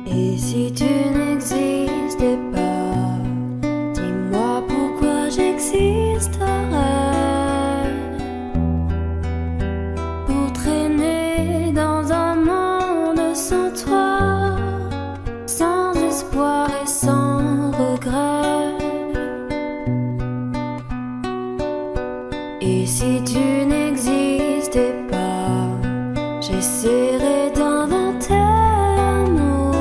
Et si tu n'existais pas, dis-moi pourquoi j'existerais. Pour traîner dans un monde sans toi, sans espoir et sans regret. Et si tu n'existais pas, j'essaierais d'inventer l'amour,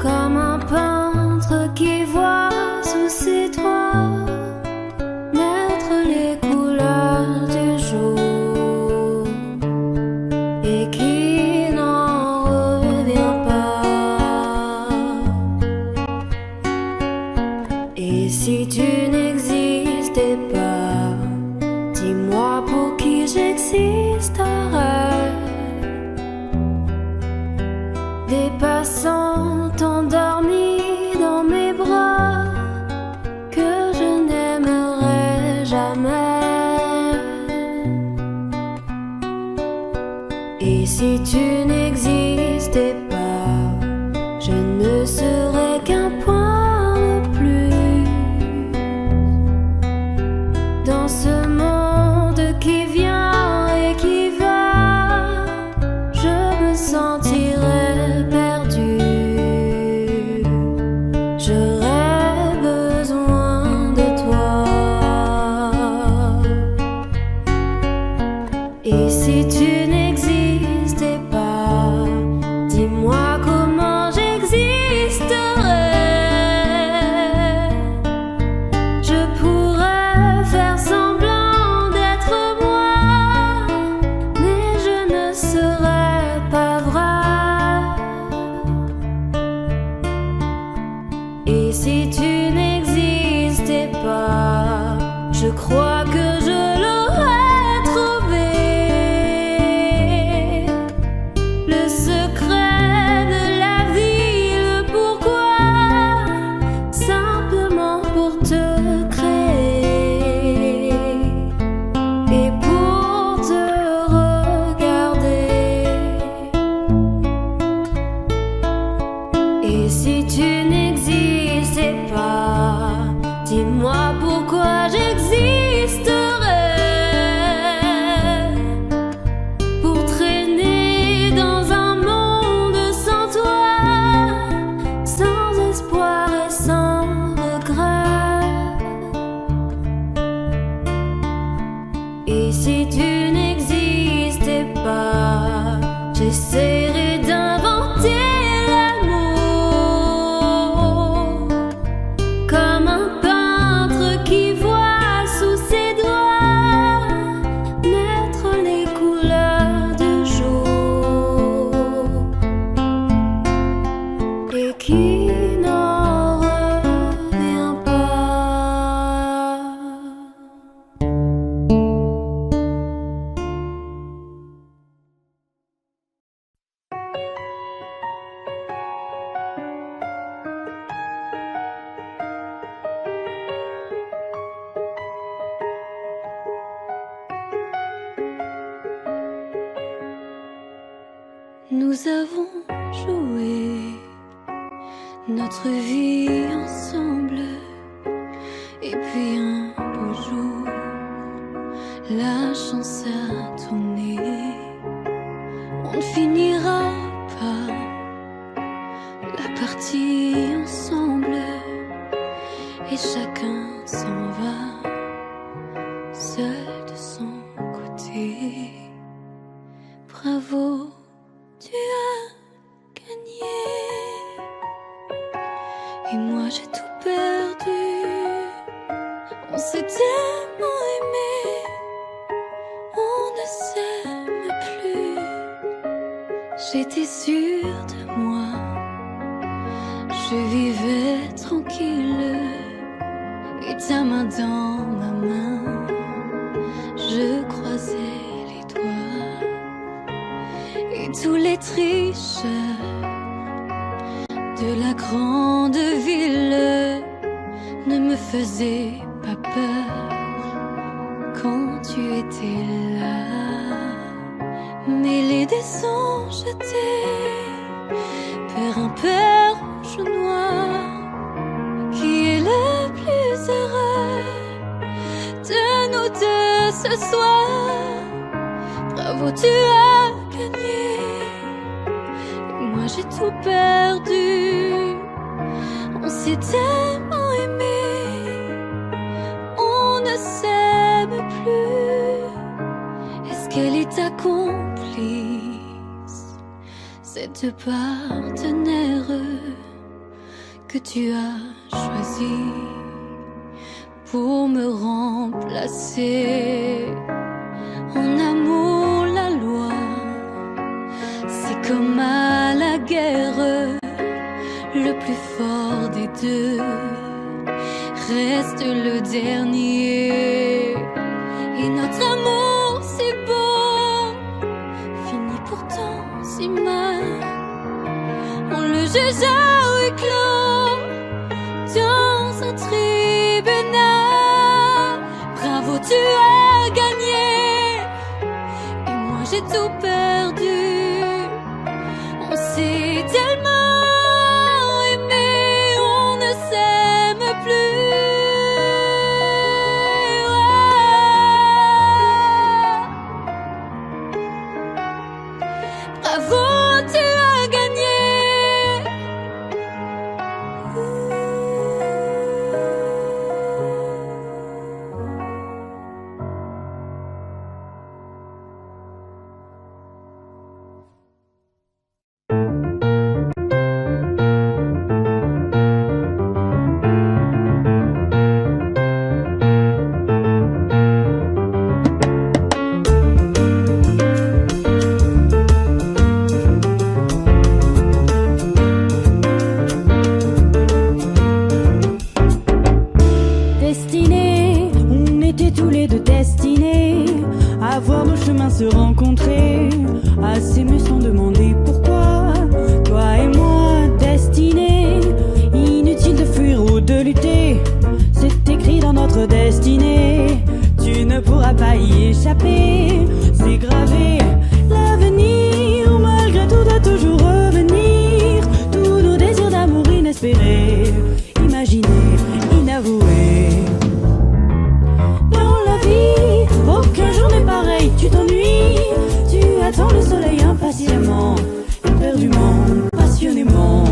comme un peintre qui voit sous ses doigts naître les couleurs du jour et qui n'en revient pas. Et si tu n'existais pas, dis-moi pour qui j'existerais. Des passants endormis dans mes bras que je n'aimerais jamais. Et si tu n'existais pas, je ne serais qu'un point de plus dans ce monde qui vient et qui va. Je me sentirais perdu. J'aurais besoin de toi. Et si tu n'existais pas, dis-moi comment j'existerais. Je pourrais faire semblant d'être moi, mais je ne serais pas vrai. Et si tu n'existais pas, je crois que je l'aurais trouvé. Le secret de la vie, le pourquoi, simplement pour te créer et pour te regarder. Et si tu n'existais pas, dis-moi pourquoi j'existerais. Pour traîner dans un monde sans toi, sans espoir et sans regret. Et si tu n'existais pas, j'essaierais d'inventer l'amour, comme un peintre qui voit sous ses doigts naître les couleurs du jour et qui n'en revient pas. Nous avons joué notre vie ensemble, et puis un beau jour, la chance a tourné. On ne finira pas la partie ensemble, et chacun s'en va seul de son côté. Bravo, tu as gagné. Et moi j'ai tout perdu. On s'est tellement aimé, on ne s'aime plus. J'étais sûre de moi, je vivais tranquille, et ta main dans ma main, je croisais les doigts. Et tous les tricheurs de la grande ville ne me faisaient pas peur quand tu étais là, mêlé des sons jetés par un père rouge ou noir. Qui est le plus heureux de nous deux ce soir? Bravo, tu as gagné, et moi j'ai tout perdu. On s'est tellement aimé, on ne s'aime plus. Est-ce qu'elle est ta complice, cette partenaire que tu as choisi pour me remplacer? En amour, la loi, c'est comme à la guerre, le plus fort des deux reste le dernier. Et notre amour si beau finit pourtant si mal. On le juge à huis clos dans un tribunal. Bravo, tu as gagné, et moi j'ai tout perdu. On s'est tellement aimé, on ne s'aime plus. Bravo, tu as gagné. Destinés, on était tous les deux destinés à voir nos chemins se rencontrer, à s'aimer sans demander pourquoi. Toi et moi, destinés, inutile de fuir ou de lutter, c'est écrit dans notre destinée. Tu ne pourras pas y échapper, c'est gravé. L'avenir, malgré tout, doit toujours revenir. Tous nos désirs d'amour inespérés, imaginés, inavoués. Dans la vie, aucun jour n'est pareil, tu t'ennuies. Tu attends le soleil impatiemment, éperdument, passionnément.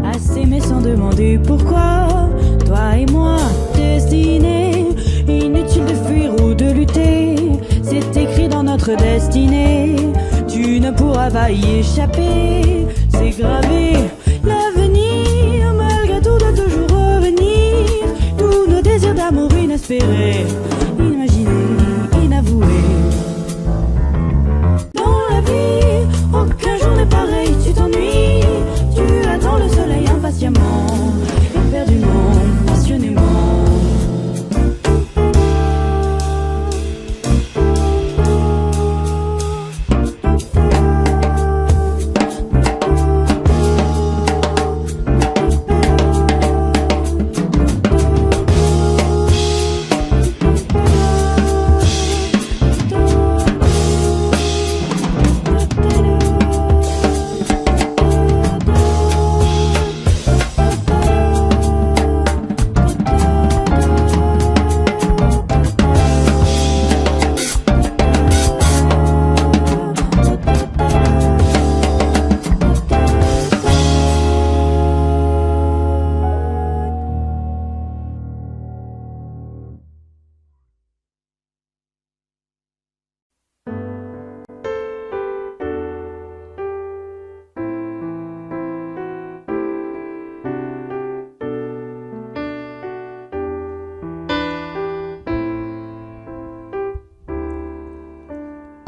à s'aimer sans demander pourquoi. Toi et moi, destinés, inutile de fuir ou de lutter, c'est écrit dans notre destinée. Tu ne pourras pas y échapper, c'est gravé. L'avenir, malgré tout, doit toujours revenir. Tous nos désirs d'amour inespérés, inimaginés, inavoués. Dans la vie, aucun jour n'est pareil, tu t'ennuies. Tu attends le soleil impatiemment, éperdument, passionnément.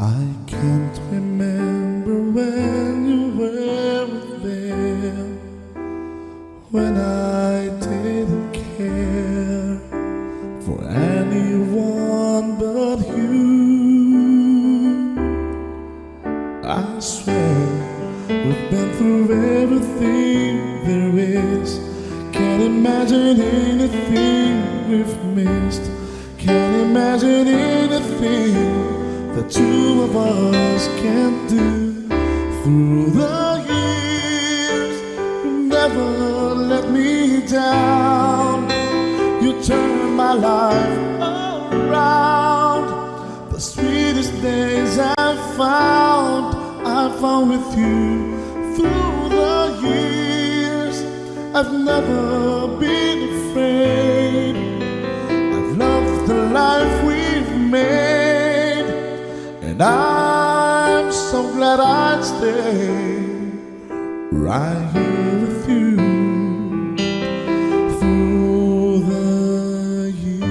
I can't remember when you were there, when I didn't care for anyone but you. I swear we've been through everything there is. Can't imagine anything we've missed. Can't imagine anything the two of us can do. Through the years, you never let me down. You turned my life around. The sweetest days I found with you. Through the years, I've never been afraid. I've loved the life we've made, and I'm so glad I'd stay right here with you through the years.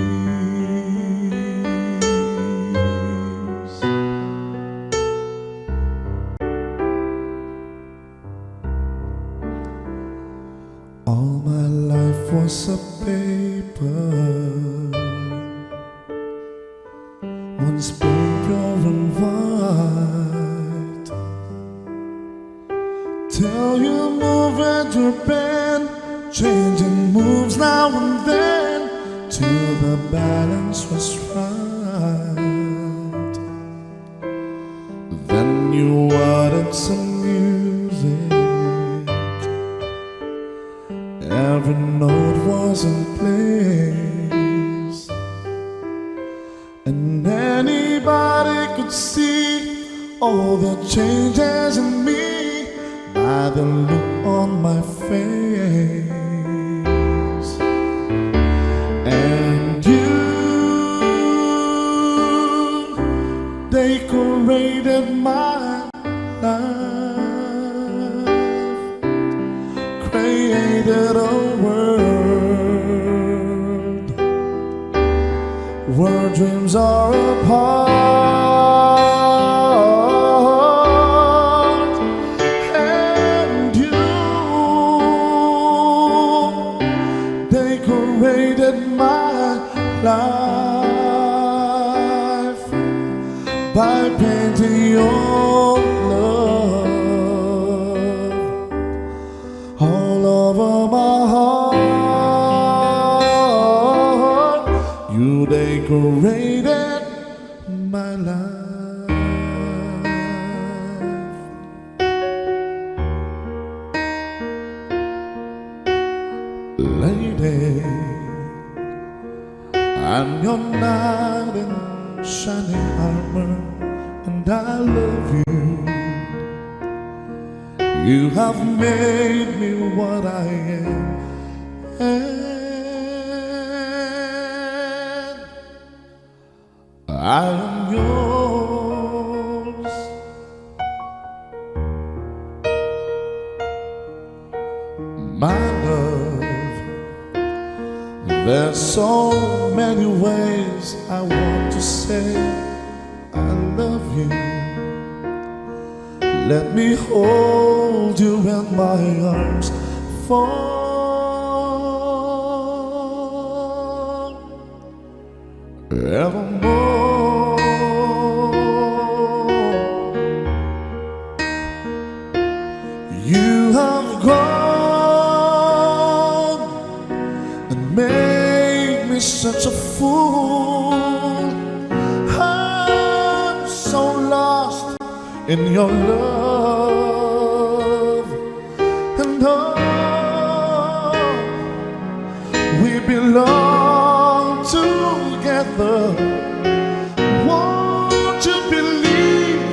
All my life was a paper, once pure and white, till you move at your bend, changing moves now and then, till the balance was right. Then you added some music, every note was in place, and anybody could see all the changes in me by the look on my face. And you decorated my life, created a world where dreams are apart. And you decorated my life by painting your love all over my heart. You decorated my life. Lady, I'm your knight in shining armor, and I love you. You have made me what I am, and I am yours. My love, there's so many ways I want to say I love you. Let me hold you in my arms forevermore. You have gone and made me such a fool. I'm so lost in your love, and oh, we belong together. Won't you believe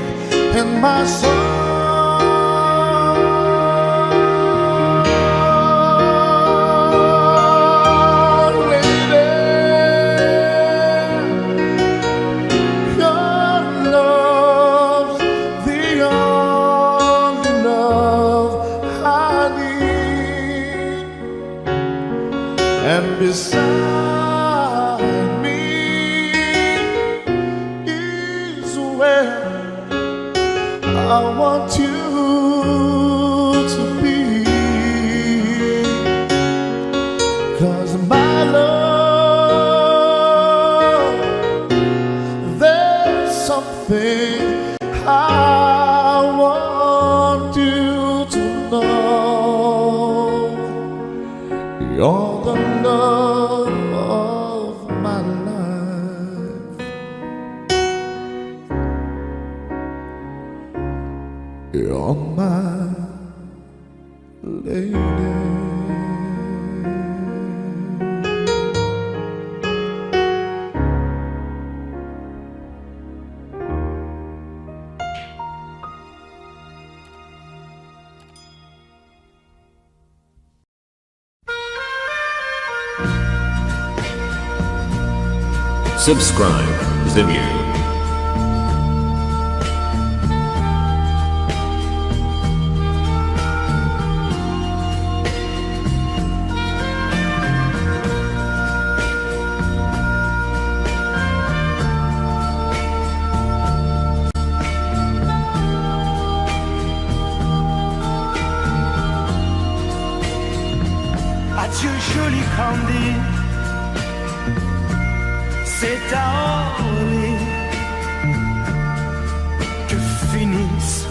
in my soul? And beside me is where I want you to be. 'Cause my love, there's something I want you to know. You're the love of my life. You're my lady. Subscribe Zimyu. Adieu joli Candy, c'est à Orly que finissent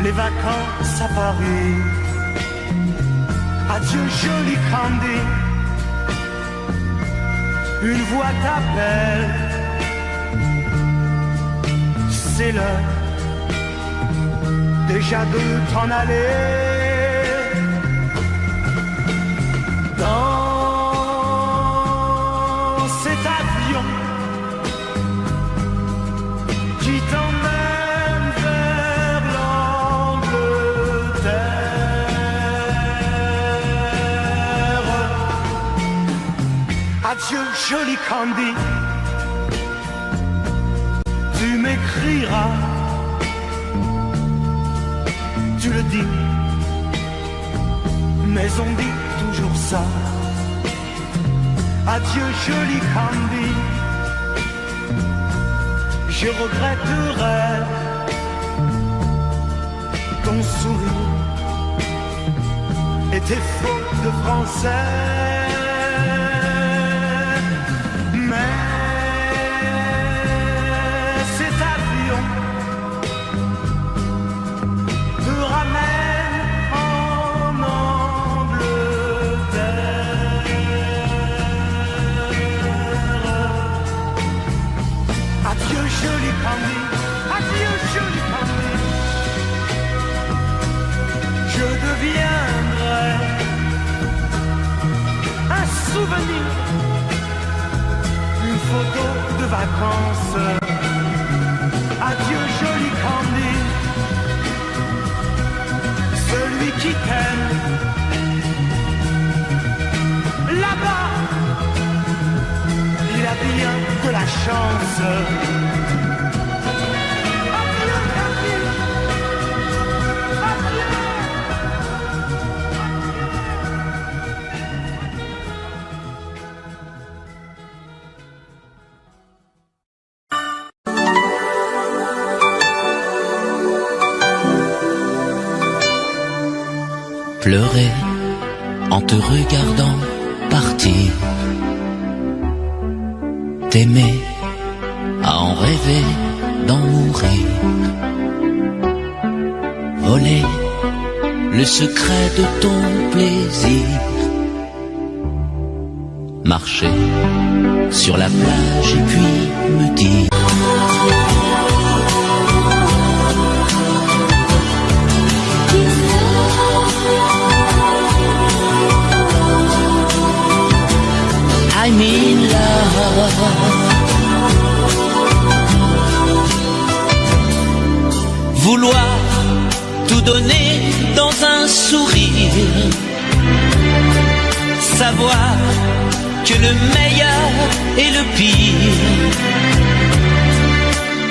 les vacances à Paris. Adieu joli Candy, une voix t'appelle, c'est l'heure déjà de t'en aller. Dans cet avion qui t'emmène vers l'Angleterre. Adieu joli Candy, tu m'écriras, tu le dis, mais on dit toujours ça. Adieu joli Candy, je regretterai ton sourire et tes fautes de français. Mais cet avion te ramène en Angleterre. Adieu joli Candy, adieu joli Candy, je deviendrai un souvenir, une photo de vacances. Adieu joli Candy, qui t'aiment. Là-bas, il a bien de la chance. Adieu, adieu. Pleurer en te regardant partir, t'aimer à en rêver d'en mourir, voler le secret de ton plaisir, marcher sur la plage et puis me dire I'm in love. Vouloir tout donner dans un sourire, savoir que le meilleur est le pire,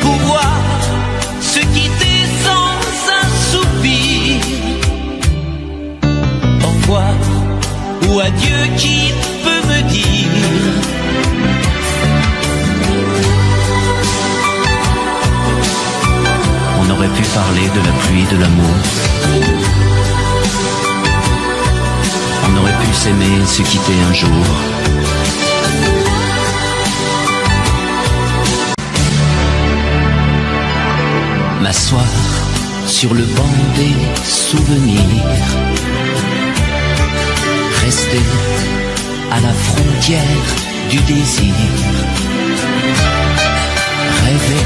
pouvoir se quitter sans un soupir, au revoir ou adieu qui peut me dire on aurait pu parler de la pluie, de l'amour, on aurait pu s'aimer, se quitter un jour. M'asseoir sur le banc des souvenirs, rester à la frontière du désir, rêver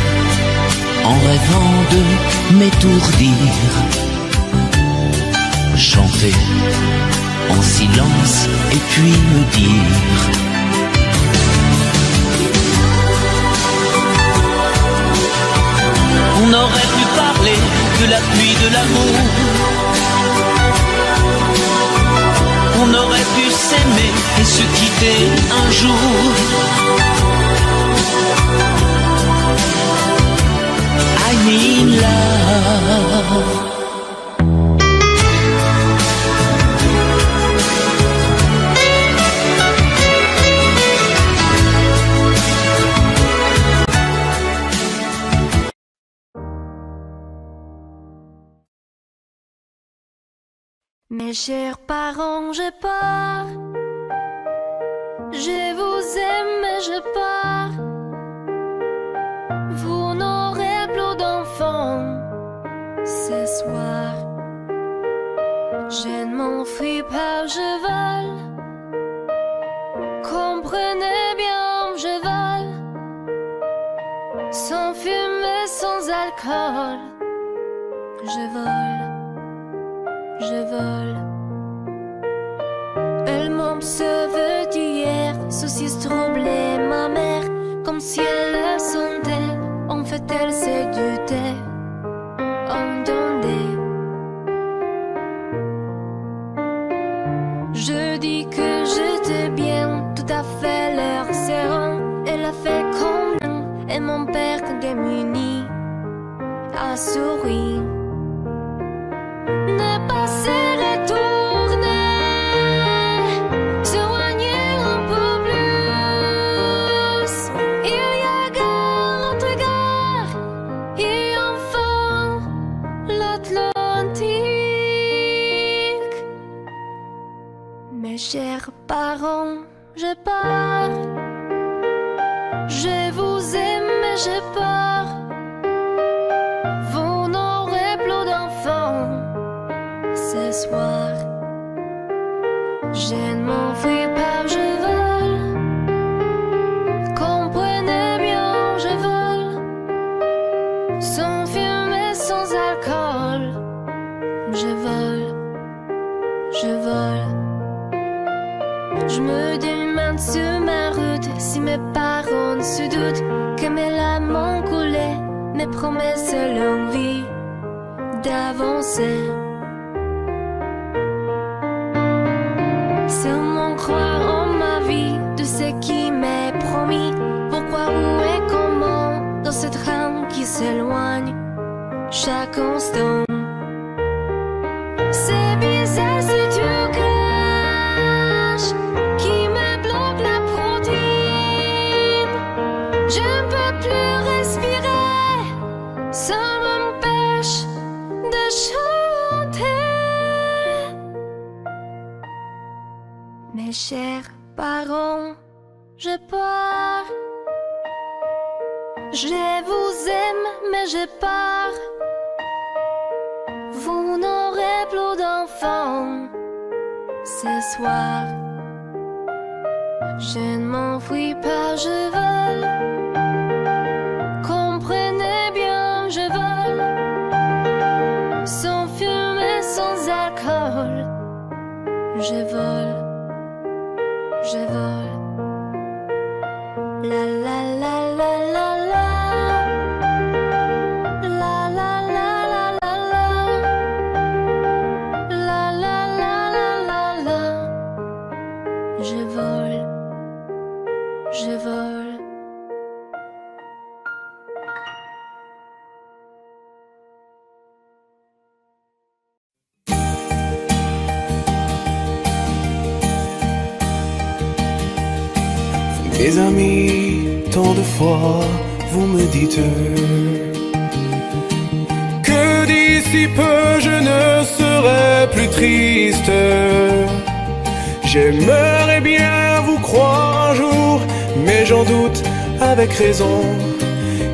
en rêvant de m'étourdir, chanter en silence et puis me dire on aurait pu parler de la pluie, de l'amour, on aurait pu s'aimer et se quitter un jour. I'm in love. Mes chers parents, je pars. Je vous aime, mais je pars. Vous n'aurez plus d'enfants ce soir. Je ne m'enfuis pas, je vole. Comprenez bien, je vole. Sans fumée, sans alcool. Je vole. Je vole. Elle m'observe d'hier, saucisse troublée, ma mère, comme si elle le sentait. En fait, elle s'est dutée. Entendez. Je dis que j'étais bien, tout à fait l'air serrant. Elle a fait comme nous, et mon père, démuni, a souri. Ne pas se retourner, s'éloigner un peu plus. Il y a gare, l'autre gare, et enfin l'Atlantique. Mes chers parents, je pars. Je vous aime, mais je pars. Vous n'aurez plus d'enfants ce soir. Je ne m'enfuis pas, je vole. Comprenez bien, je vole. Sans fumée, sans alcool. Je vole, je vole. Je me demande sur ma route si mes parents se doutent que mes larmes ont coulé, mes promesses l'envie d'avancer. seulement croire en ma vie, de ce qui m'est promis. Pourquoi, où et comment, dans ce train qui s'éloigne chaque instant. C'est bizarre ce tout crash qui me bloque la protéine. Je ne peux plus respirer, ça m'empêche de chanter. Mes chers parents, je pars. Je vous aime, mais je pars. Vous n'aurez plus d'enfants ce soir. Je ne m'enfuis pas, je vole. Comprenez bien, je vole. Sans fumée, sans alcool. Je vole. Je vole. La la la la la la. La la la la la la. La la la la la la. Je vole. Je vole. Mes amis, tant de fois vous me dites que d'ici peu je ne serai plus triste. J'aimerais bien vous croire un jour, mais j'en doute avec raison.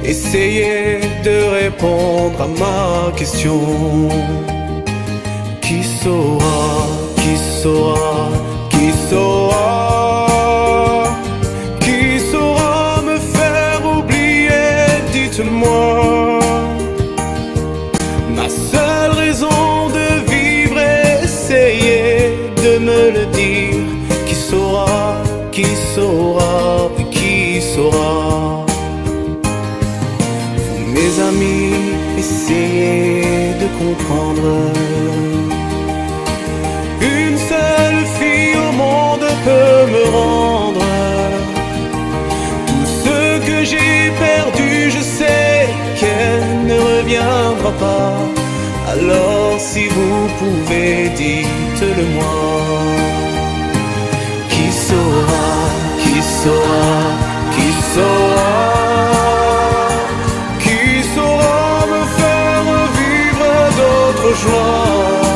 Essayez de répondre à ma question. Qui saura, qui saura, qui saura? Moi, ma seule raison de vivre, essayez de me le dire. Qui saura, qui saura, qui saura? Vous, mes amis, essayez de comprendre. Une seule fille au monde peut me rendre tout ce que j'ai perdu. Je sais qu'elle ne reviendra pas. Alors si vous pouvez, dites-le moi. Qui saura, qui saura, qui saura? Qui saura me faire vivre d'autres joies?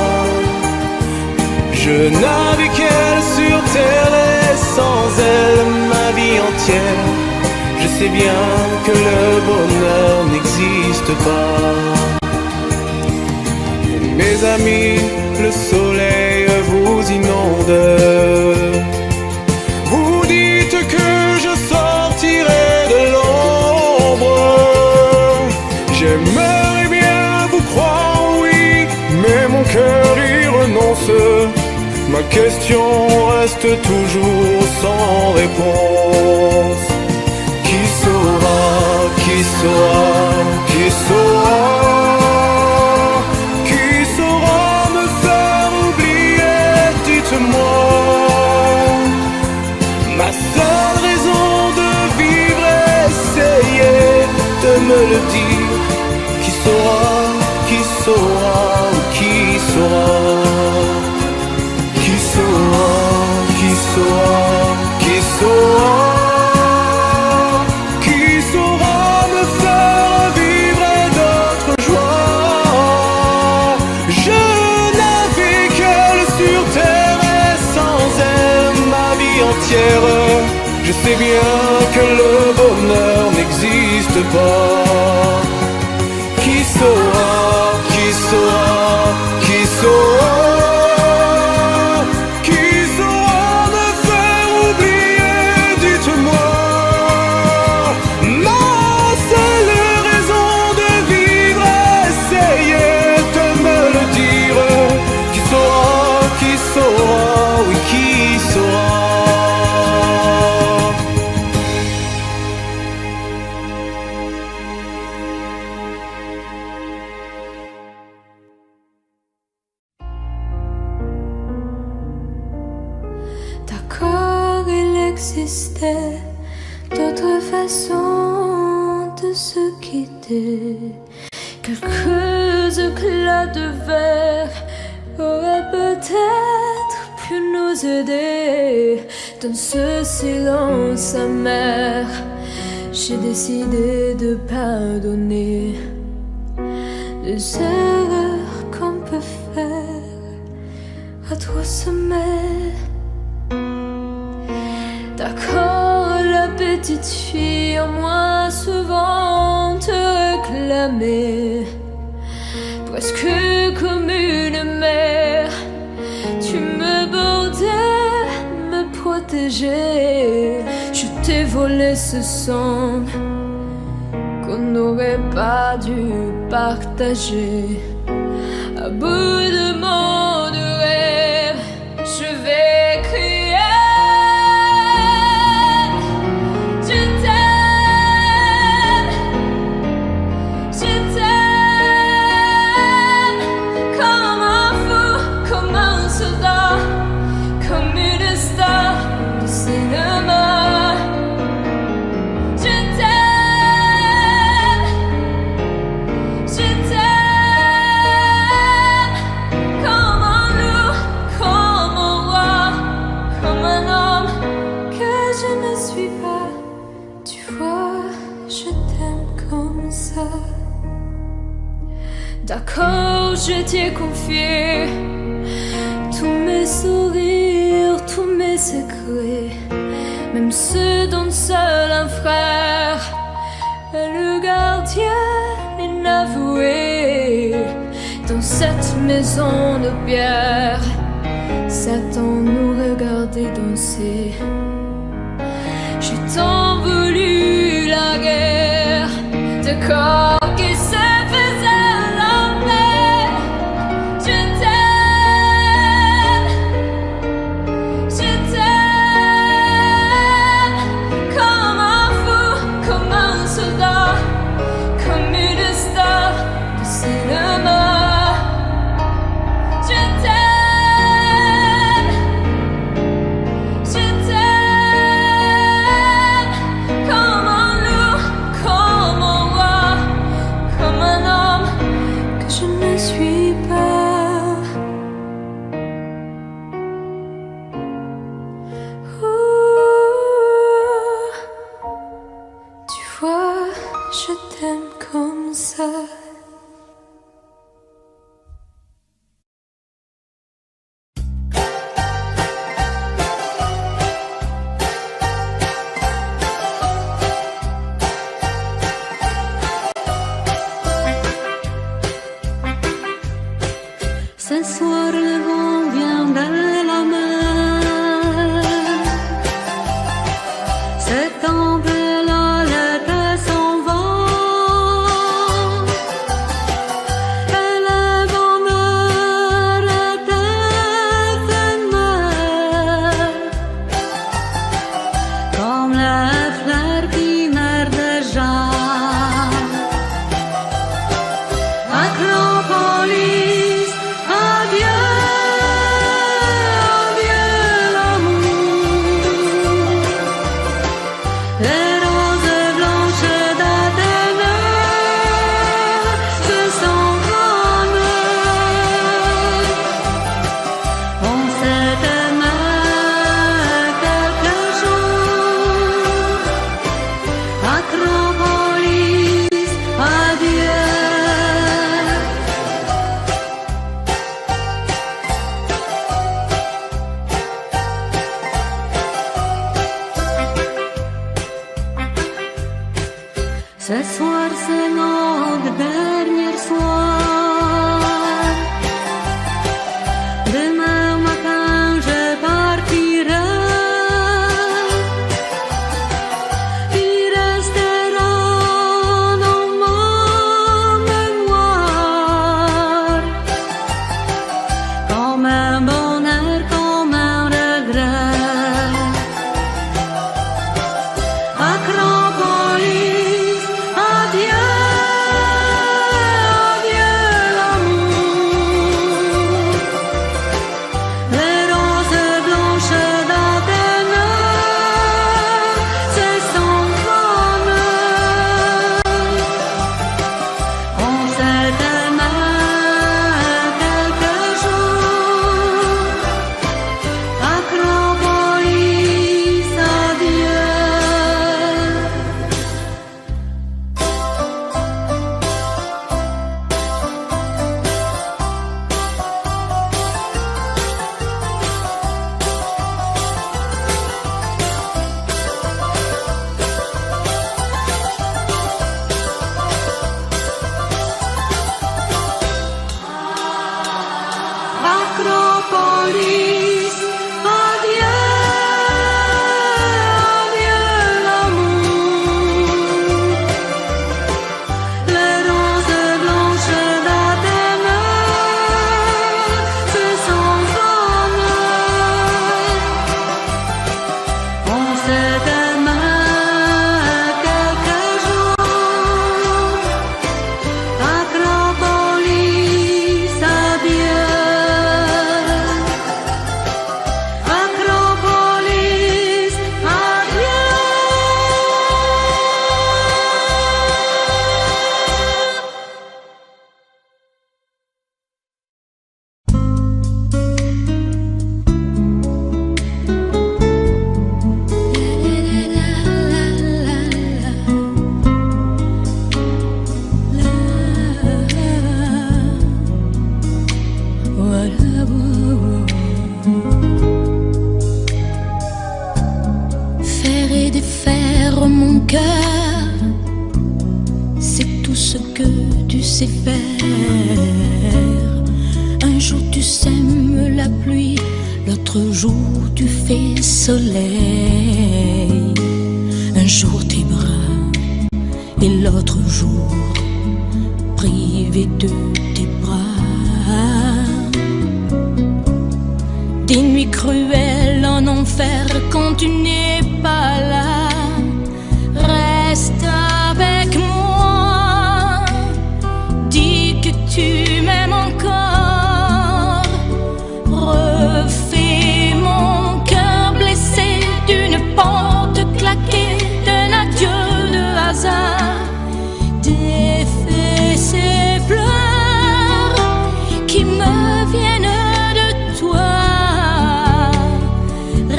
Je n'avais qu'elle sur terre et sans elle ma vie entière. Je sais bien que le bonheur n'existe pas. Mes amis, le soleil vous inonde. Vous dites que je sortirai de l'ombre. J'aimerais bien vous croire, oui, mais mon cœur y renonce. Ma question reste toujours sans réponse. Qui saura, qui saura, qui saura? Qui saura me faire oublier? Dites-moi. Ma seule raison de vivre, essayez de me le dire. Qui saura, qui saura, qui saura? Qui saura, qui saura, qui saura? Je sais bien que le bonheur n'existe pas. Qui saura, qui saura, qui saura? Qui saura me faire oublier? Dites-moi. Ma seule raison de vivre, essayez de me le dire. Qui saura, oui, qui saura? existait d'autres façons de se quitter. Quelques éclats de verre auraient peut-être pu nous aider dans ce silence amer. J'ai décidé de pardonner les erreurs qu'on peut faire à 3 semaines. D'accord, la petite fille en moi souvent te réclamait, presque comme une mère. Tu me bordais, me protégeais. Je t'ai volé ce sang qu'on n'aurait pas dû partager. À bout de mots de rêve, je vais crier. D'accord, je t'ai confié tous mes sourires, tous mes secrets, même ceux dont seul un frère est le gardien inavoué. Dans cette maison de pierre, Satan nous regardait danser. J'ai tant voulu la guerre de corps qui se faisait. Ce soir le vent vient de la mer. Cet tempête-là, l'été s'en va. Et le bonheur est éphémère, comme les fleurs qui meurent déjà. Acropolis, adieu, adieu l'amour. Les roses blanches d'Athènes se sont calmées. On s'est aimé quelques jours. Acropolis, adieu. Ce soir c'est notre dernier soir. Demain matin je partirai. Il restera dans ma mémoire comme un bonheur, comme un regret. Acropolis, adieu. cœur, c'est tout ce que tu sais faire. Un jour tu sèmes la pluie, l'autre jour tu fais soleil. Un jour tes bras et l'autre jour privé de tes bras. Des nuits cruelles en enfer quand tu n'es pas là. Reste avec moi, dis que tu m'aimes encore. Refais mon cœur blessé d'une porte claquée, d'un adieu de hasard. Défais ces pleurs qui me viennent de toi.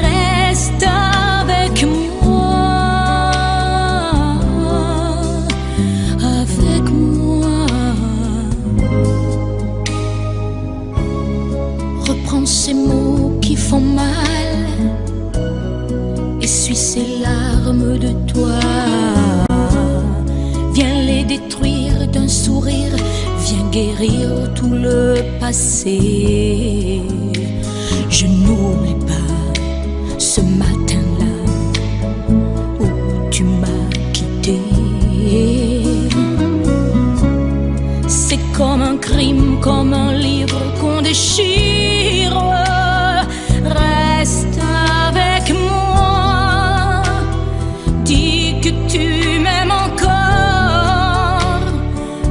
Reste avec moi, avec moi. Reprends ces mots qui font mal, essuie ces larmes de toi. Viens les détruire d'un sourire, viens guérir tout le passé. Je n'oublie pas ce matin-là où tu m'as quitté. C'est comme un crime, comme un livre qu'on déchire. Reste avec moi, dis que tu m'aimes encore.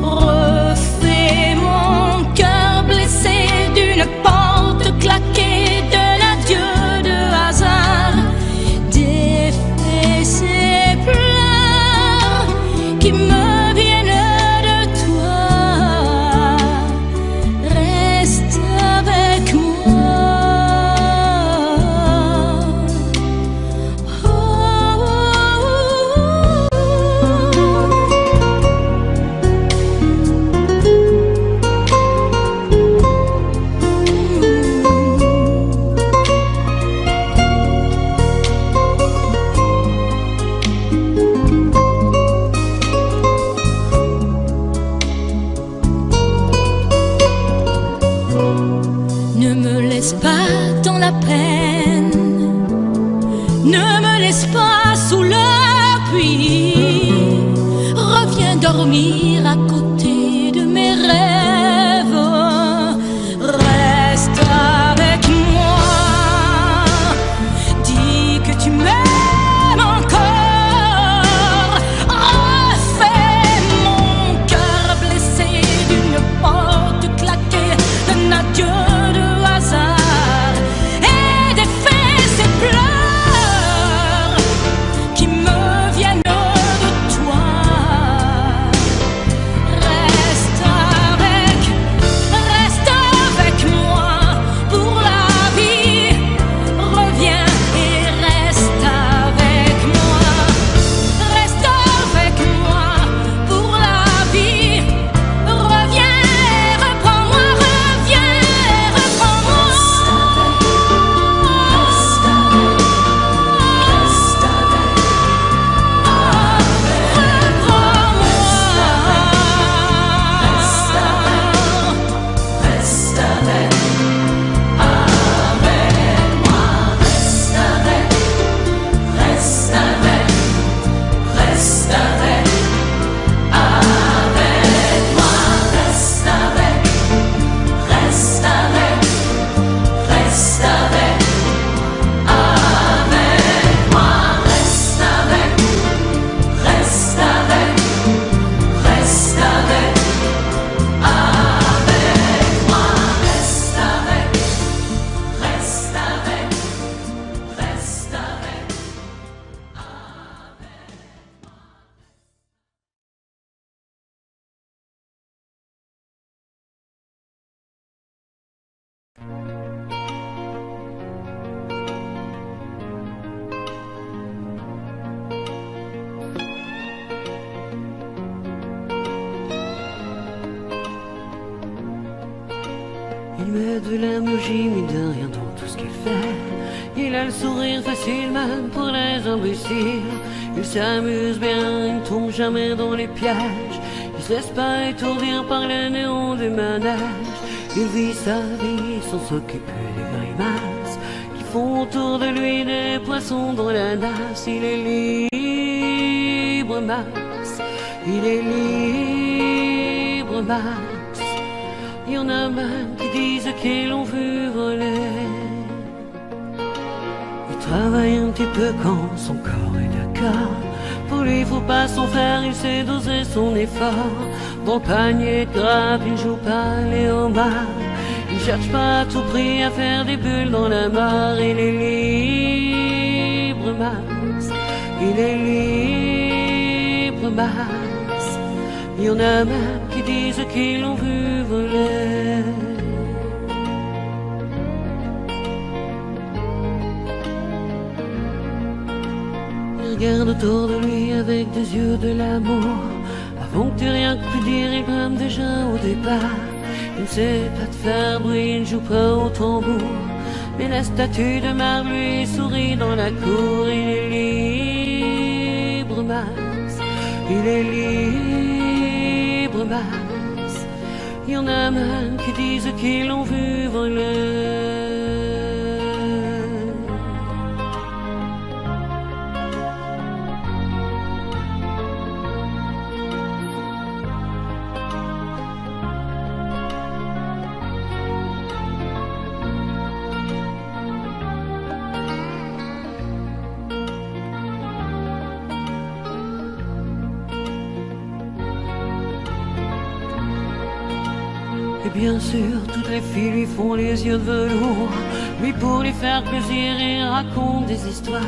Refais mon cœur blessé d'une porte claquée, d'un adieu de hasard. Défais ces pleurs qui me viennent de toi. Reste avec moi. Ne me laisse pas dans la peine, ne me laisse pas sous la pluie. Reviens dormir à côté de mes rêves. Reste avec moi, dis que tu m'aimes encore. Refais mon cœur blessé d'une porte claquée, d'un adieu de hasard. Et défais ces pleurs qui me viennent de toi. Reste avec moi pour la vie. Reviens et reste avec moi. Reste avec moi pour la vie. Reviens et reprends-moi, reviens et reprends-moi. Il met de l'énergie, mais de rien dans tout ce qu'il fait. Il a le sourire facile même pour les imbéciles. Il s'amuse bien, il ne tombe jamais dans les pièges. Il se laisse pas étourdir par les néons du manège. Il vit sa vie sans s'occuper des grimaces qui font autour de lui des poissons dans la nasse. Il est libre, Max. Il est libre, Max. Il y en a même qui disent qu'ils l'ont vu voler. Il travaille un petit peu quand son corps est d'accord. Pour lui, faut pas s'en faire, il sait doser son effort. Dans le panier de grappe, il joue pas les homards. Il cherche pas à tout prix à faire des bulles dans la mare. Il est libre, Max. Il est libre, Max. Il y en a même qui disent qu'ils l'ont vu voler. Regarde autour de lui avec des yeux de l'amour. Avant que tu rien que pu dire, il brame déjà au départ. Il ne sait pas te faire bruit, il ne joue pas au tambour. Mais la statue de marbre lui sourit dans la cour. Il est libre, Max. Il est libre, Max. Il y en a même qui disent qu'ils l'ont vu voler. Et bien sûr, toutes les filles lui font les yeux de velours. Lui, pour lui faire plaisir, il raconte des histoires.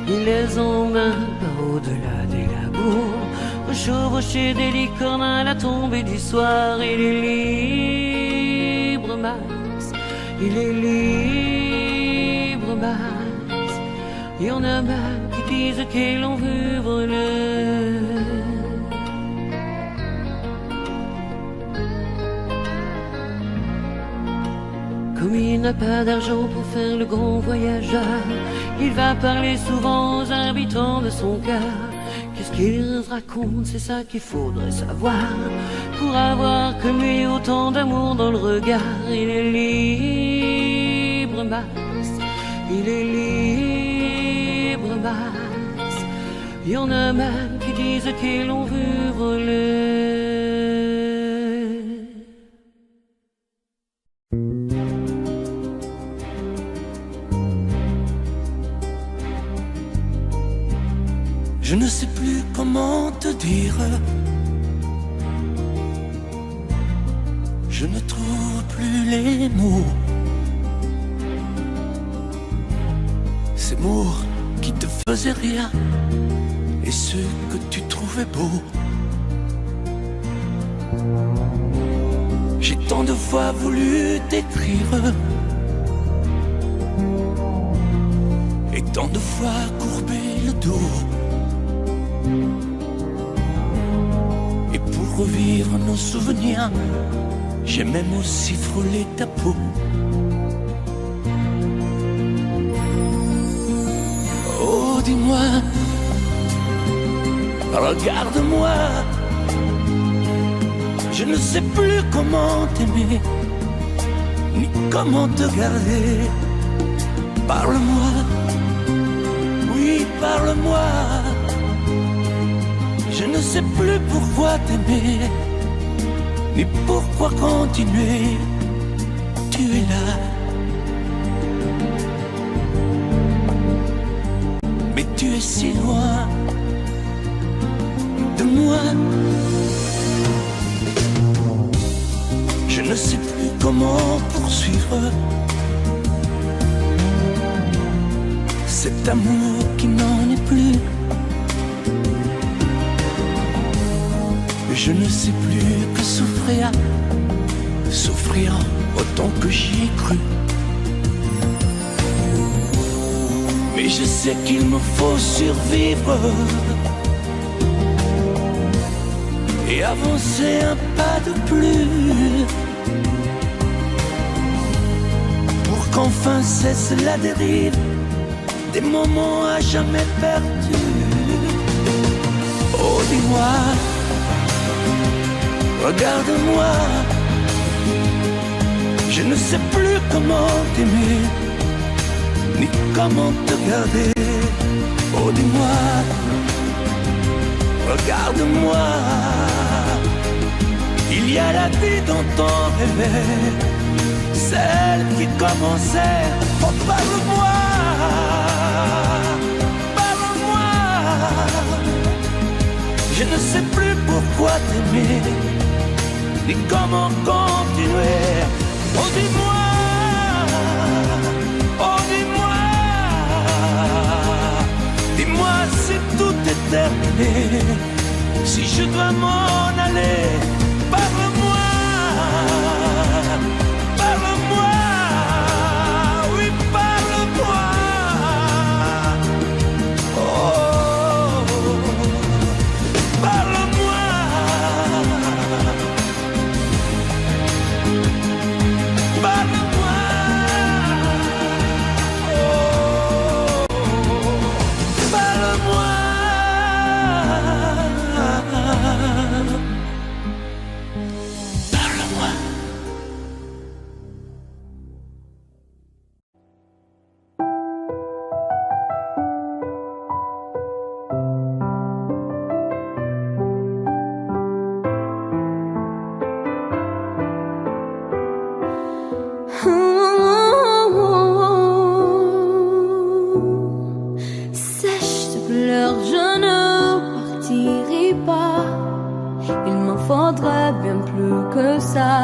Il les emmène par au-delà des labours, chevaucher des licornes à la tombée du soir. Il est libre, Max. Il est libre, Max. Il y en a même qui disent qu'ils l'ont vu voler. Comme il n'a pas d'argent pour faire le grand voyageur, il va parler souvent aux habitants de son cœur. Qu'est-ce qu'il raconte, c'est ça qu'il faudrait savoir, pour avoir comme lui autant d'amour dans le regard. Il est libre, Max. Il est libre, Max. Il y en a même qui disent qu'ils l'ont vu voler. Je ne sais plus comment te dire. Je ne trouve plus les mots. Ces mots qui te faisaient rien et ceux que tu trouvais beaux. J'ai tant de fois voulu t'écrire et tant de fois courbé le dos. Et pour revivre nos souvenirs, j'ai même aussi frôlé ta peau. Oh, dis-moi, regarde-moi. Je ne sais plus comment t'aimer, ni comment te garder. Parle-moi, oui, parle-moi. Je ne sais plus pourquoi t'aimer, ni pourquoi continuer. Tu es là, mais tu es si loin de moi. Je ne sais plus comment poursuivre cet amour qui n'en est plus. Je ne sais plus que souffrir, souffrir autant que j'y ai cru. Mais je sais qu'il me faut survivre et avancer un pas de plus, pour qu'enfin cesse la dérive des moments à jamais perdus. Oh, dis-moi, regarde-moi, je ne sais plus comment t'aimer, ni comment te garder. Oh, dis-moi, regarde-moi, il y a la vie dont on rêvait, celle qui commençait. Oh, parle-moi, parle-moi, je ne sais plus pourquoi t'aimer, ni comment continuer. Oh, dis-moi, oh, dis-moi, dis-moi si tout est terminé, si je dois m'en aller. Parle-moi, parle-moi, oui, parle-moi. Oh, parle-moi. Parle-moi. Oh, parle-moi. Sèche tes pleurs, je ne partirai pas. Il m'en faudrait bien plus que ça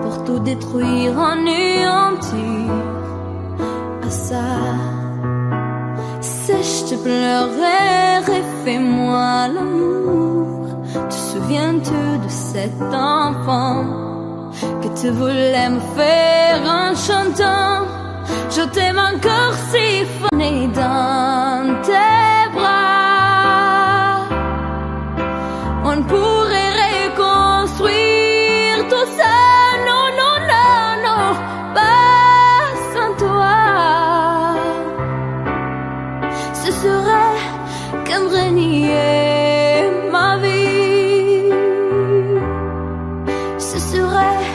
pour tout détruire, anéantir à ça. Sèche tes pleurs et refais-moi l'amour. Te souviens-tu de cet enfant que tu voulais me faire en chantant? Je t'aime encore siphonné dans tes bras. On pourrait reconstruire tout ça. Non, non, non, non, pas sans toi. Ce serait comme renier ma vie. Ce serait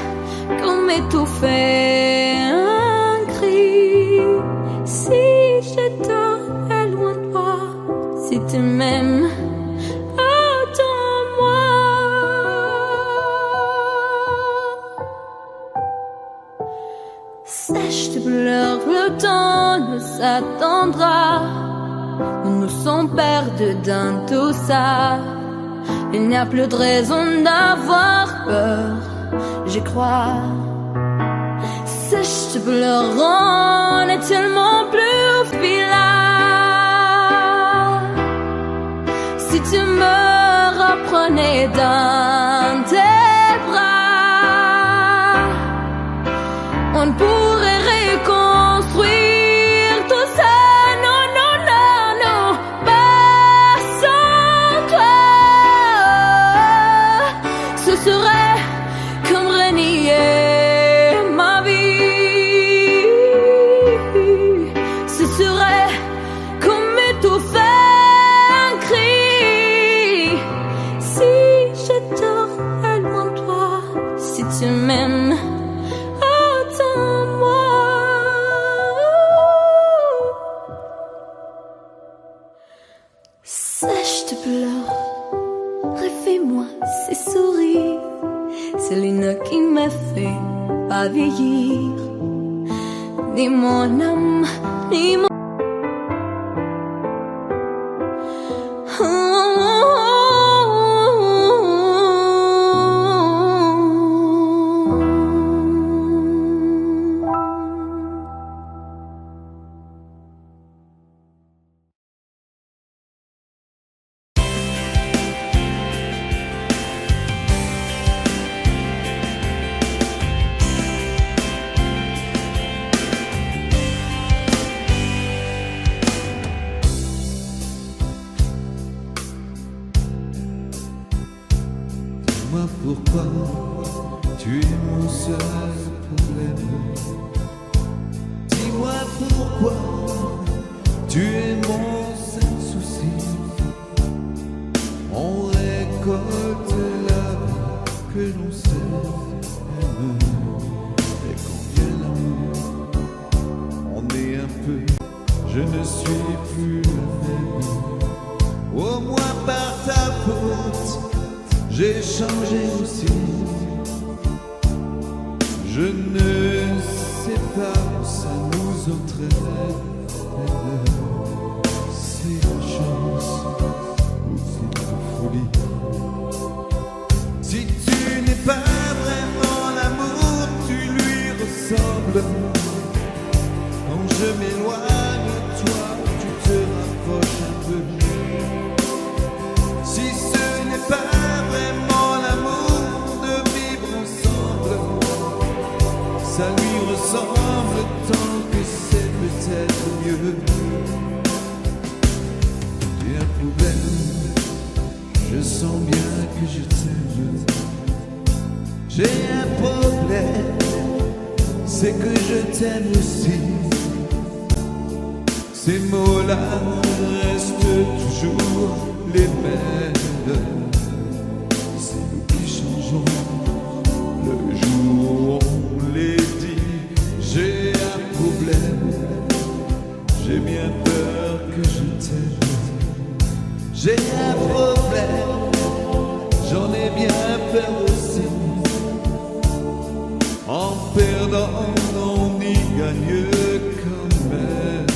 comme étouffer un cri. Si j'étais loin de toi, si tu m'aimes, attends-moi. Sèche tes pleurs, le temps ne s'attendra. Nous nous sommes perdus dans tout ça. Il n'y a plus de raison d'avoir peur, j'y crois. Sèche tes pleurs, on est tellement plus filaire. Si tu me reprenais dans tes bras, on pourrait reconstruire tout ça. Non, non, non, non, pas sans toi. Ce serait comme renier ma vie. Ce serait comme étouffer un cri. Si j'étais loin de toi, si tu m'aimes, attends-moi. Sèche tes pleurs, refais-moi ces sourires. C'est l'une qui me fait pas vieillir. Ni mon âme, ni mon... Dis-moi pourquoi tu es mon seul problème. Dis-moi pourquoi Tu es mon seul souci. On récolte la vie que l'on sème. Et quand vient l'amour, on est un peu. Je ne suis plus le même. Au moins par ta faute, j'ai changé aussi. Je ne sais pas où ça nous entraîne. C'est la chance ou c'est la folie. Si tu n'es pas vraiment l'amour, tu lui ressembles. Quand je m'éloigne de toi, tu te rapproches un peu. Si ce n'est pas vraiment l'amour de vivre ensemble, ça lui ressemble tant que c'est peut-être mieux. J'ai un problème, je sens bien que je t'aime. J'ai un problème, c'est que je t'aime aussi. Ces mots-là restent toujours les mêmes. C'est nous qui changeons le jour où on les dit. J'ai un problème, j'ai bien peur que je t'aime. J'ai un problème, j'en ai bien peur aussi. En perdant, on y gagne quand même.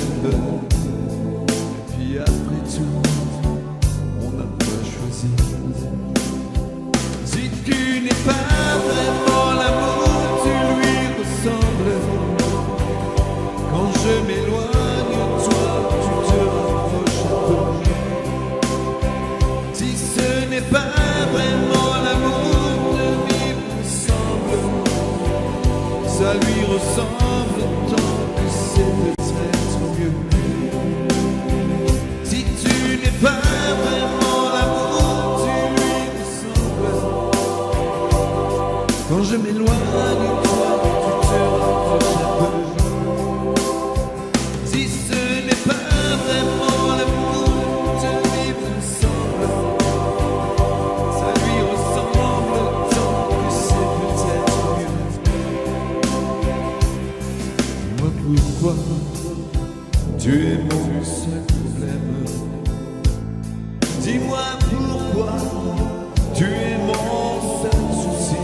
Et puis après tout, on n'a pas choisi. Si tu n'es pas vraiment l'amour, tu lui ressembles. Quand je m'éloigne de toi, tu te rapproches un peu. Si ce n'est pas vraiment l'amour de vivre ensemble, ça lui ressemble tant que c'est peut-être mieux. Si tu n'es pas vraiment l'amour, tu lui ressembles. Quand je m'éloigne de toi, tu te rapproches un peu. Si ce n'est pas vraiment l'amour de vivre ensemble, ça lui ressemble tant que c'est peut-être mieux. Moi pourquoi tu es mon seul problème? Dis-moi pourquoi tu es mon seul souci.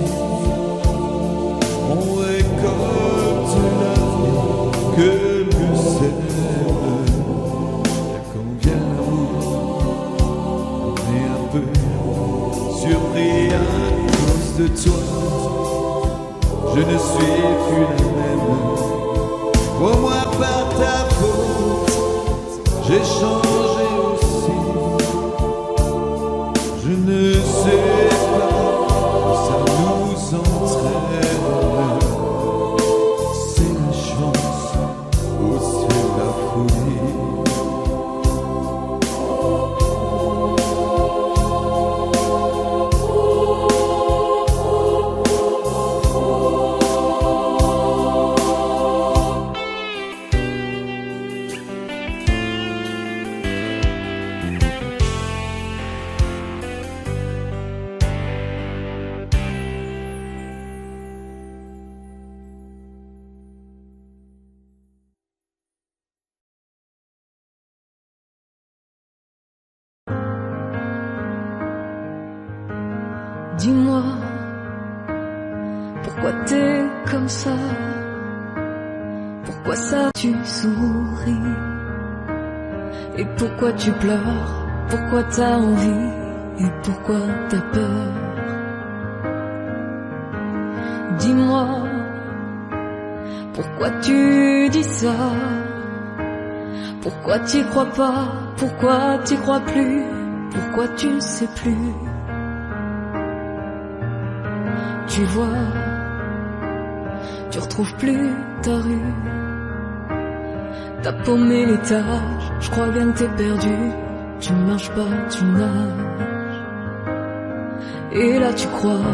On récolte la vie que l'on sème. Et quand vient l'amour, on est un peu surpris à cause de toi. Je ne suis plus la même. Au moins par ta faute, j'ai changé aussi. Je ne sais pas où ça nous entraîne. C'est la chance ou c'est la folie. Dis-moi, pourquoi t'es comme ça? Pourquoi ça tu souris? Et pourquoi tu pleures? Pourquoi t'as envie? Et pourquoi t'as peur? Dis-moi, pourquoi tu dis ça? Pourquoi t'y crois pas? Pourquoi t'y crois plus? Pourquoi tu ne sais plus? Tu vois, tu retrouves plus ta rue. T'as paumé l'étage, je crois bien que t'es perdu. Tu marches pas, tu nages. Et là tu crois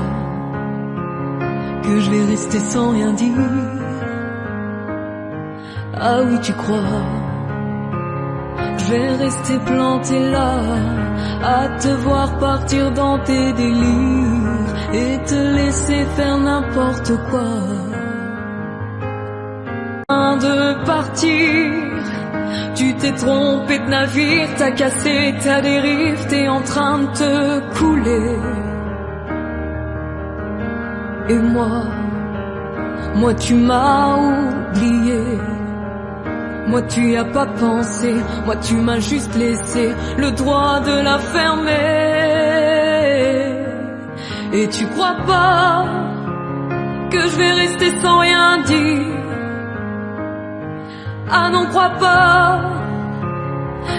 que je vais rester sans rien dire. Ah oui tu crois, Je vais rester planté là, à te voir partir dans tes délires et te laisser faire n'importe quoi. De partir, tu t'es trompé de navire, t'as cassé ta dérive, t'es en train de te couler. Et moi tu m'as oublié. Moi tu y as pas pensé, moi tu m'as juste laissé le droit de la fermer. Et tu crois pas que je vais rester sans rien dire? Ah non, crois pas,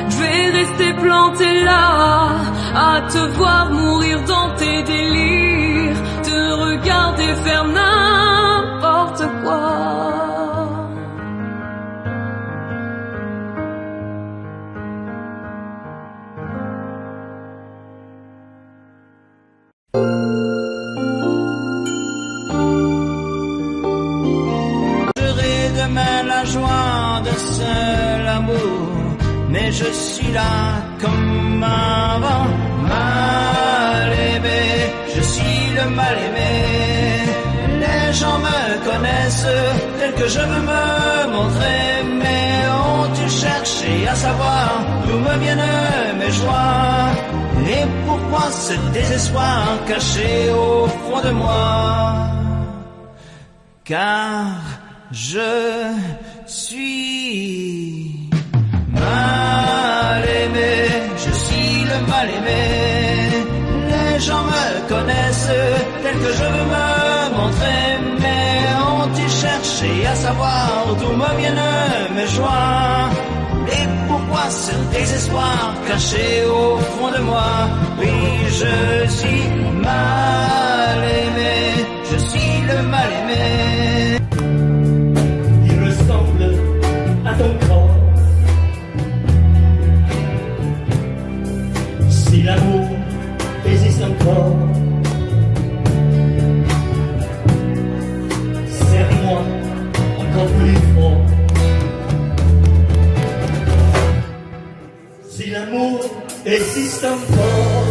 je vais rester planté là, à te voir mourir dans tes délires, te regarder faire n'importe quoi. Demain la joie de seul amour, mais je suis là comme avant, mal aimé, je suis le mal aimé. Les gens me connaissent tel que je veux me montrer, mais ont-tu cherché à savoir d'où me viennent mes joies, et pourquoi ce désespoir caché au fond de moi? Car je suis mal aimé, je suis le mal aimé. Les gens me connaissent tel que je veux me montrer, mais ont-ils cherché à savoir d'où me viennent mes joies, et pourquoi ce désespoir caché au fond de moi? Oui, je suis mal aimé, je suis le mal aimé. À ton corps, si l'amour existe encore, serre-moi encore plus fort. Si l'amour existe encore,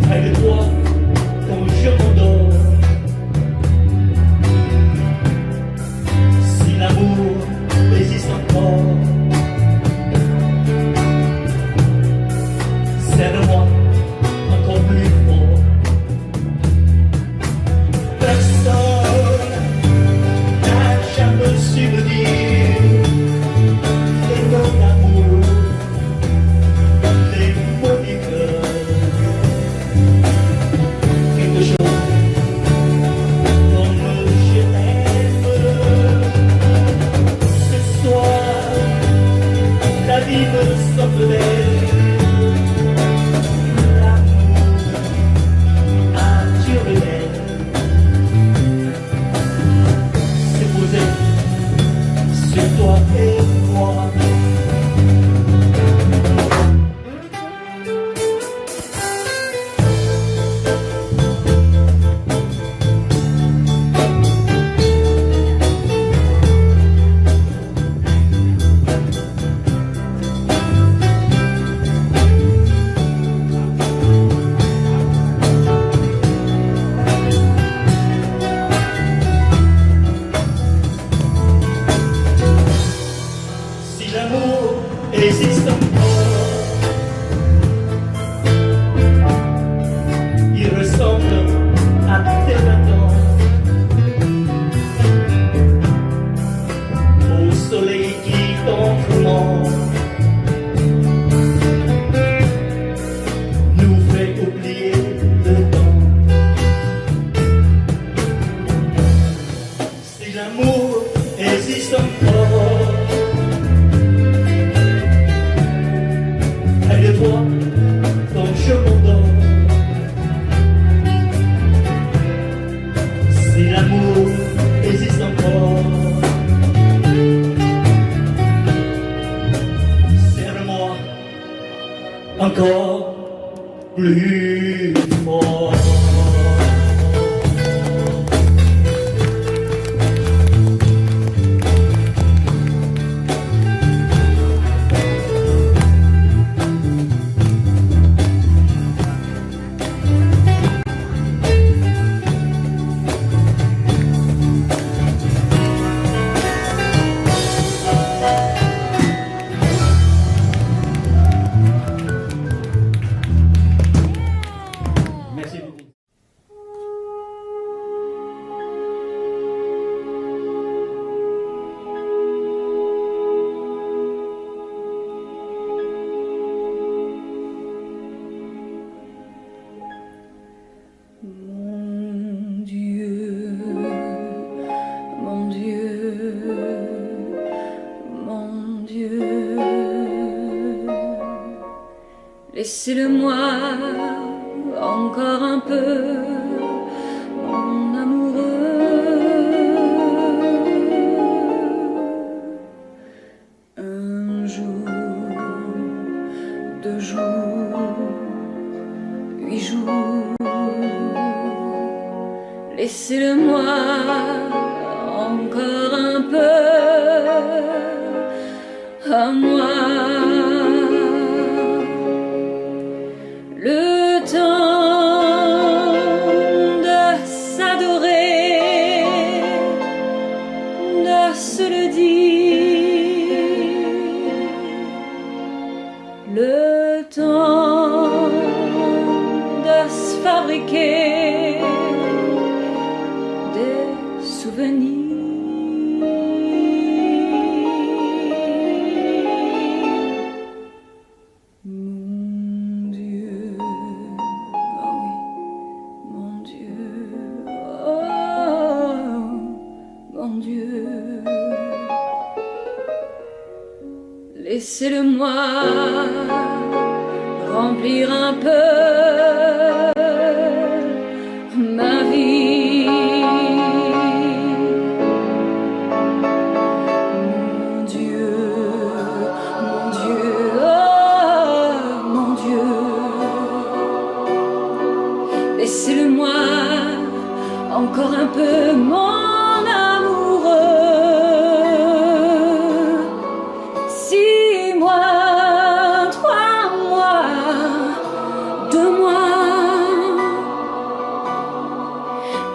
près de toi quand je m'endors. L'amour existe encore, serre-moi encore plus fort. Personne n'a jamais su me dire que ton amour, les mots du cœur, quelque chose comme je t'aime. La vie me semble belle, l'amour a duré d'elle, c'est posé sur toi et moi. Existe encore, il ressemble à tes maintenant, au soleil qui t'entoure, nous fait oublier le temps. Si l'amour existe encore, de toi quand je m'endors. Si l'amour existe encore, serre-moi encore plus fort. Laissez-le-moi encore un peu, mon amoureux. Un jour, 2 jours, 8 jours. Laissez-le-moi encore un peu à moi. Le temps de s'adorer, de se le dire, le temps de se fabriquer des souvenirs. Laissez-le-moi remplir un peu ma vie. Mon Dieu, oh mon Dieu. Laissez-le-moi encore un peu, mon amoureux. 6 mois, 3 mois, 2 mois.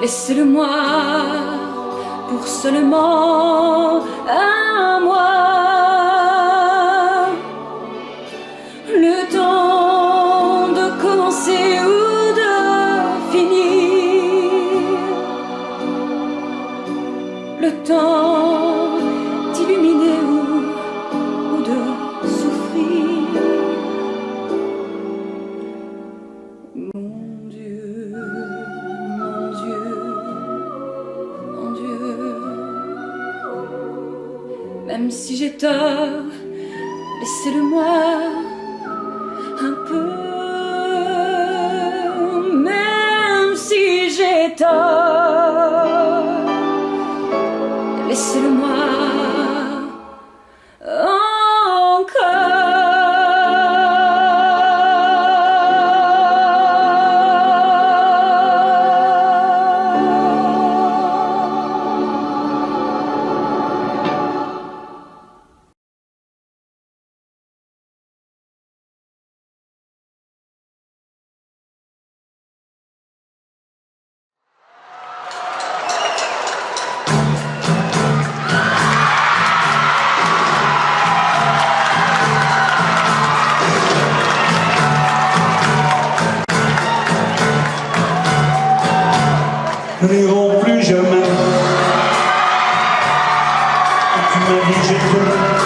Laissez-le-moi pour seulement 1 mois. Le temps de commencer ou de finir. Le temps d'illuminer ou de souffrir. Mon Dieu, mon Dieu, mon Dieu. Même si j'ai tort, laissez-le-moi un peu. Même si j'ai tort, laissez-le-moi Nous n'irons plus jamais. Tu m'as dit je t'aime.